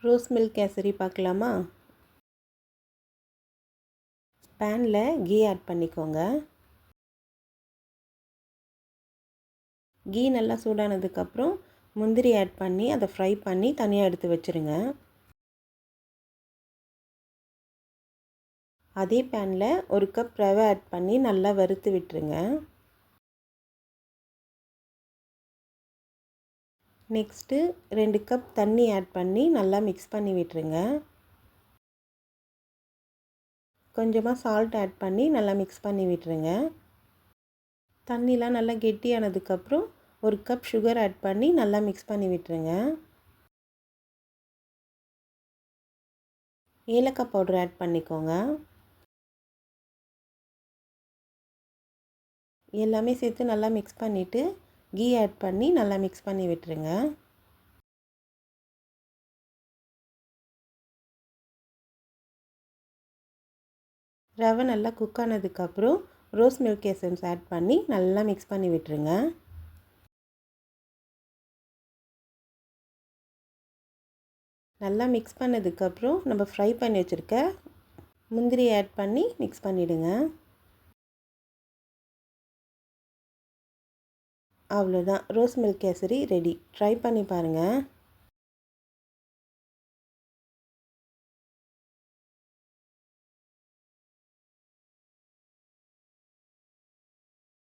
Rose milk kesari பார்க்கலாமா? பேனில் key add பண்ணிக்கோங்க. கீ நல்லா சூடானதுக்கப்புறம் முந்திரி ஆட் பண்ணி அதை ஃப்ரை பண்ணி தனியாக எடுத்து வச்சுருங்க. அதே பேனில் ஒரு கப் ரவை ஆட் பண்ணி நல்லா வறுத்து விட்டுருங்க. நெக்ஸ்ட்டு 2 கப் தண்ணி ஆட் பண்ணி நல்லா மிக்ஸ் பண்ணி விட்டுருங்க. கொஞ்சமாக சால்ட் ஆட் பண்ணி நல்லா மிக்ஸ் பண்ணி விட்டுருங்க. தண்ணிலாம் நல்லா கெட்டியானதுக்கப்புறம் ஒரு கப் சுகர் ஆட் பண்ணி நல்லா மிக்ஸ் பண்ணி விட்டுருங்க. ஏலக்காய் பவுடர் ஆட் பண்ணிக்கோங்க. எல்லாமே சேர்த்து நல்லா மிக்ஸ் பண்ணிவிட்டு கீ ஆட் பண்ணி நல்லா மிக்ஸ் பண்ணி விட்டுருங்க. ரவை நல்லா குக் ஆனதுக்கப்புறம் ரோஸ் மில்க் எசன்ஸ் ஆட் பண்ணி நல்லா மிக்ஸ் பண்ணி விட்டுருங்க. நல்லா மிக்ஸ் பண்ணதுக்கப்புறம் நம்ம ஃப்ரை பண்ணி வச்சுருக்க முந்திரி ஆட் பண்ணி மிக்ஸ் பண்ணிவிடுங்க. அவ்வளோதான், rose milk kesari ready. Try பண்ணி பாருங்கள்.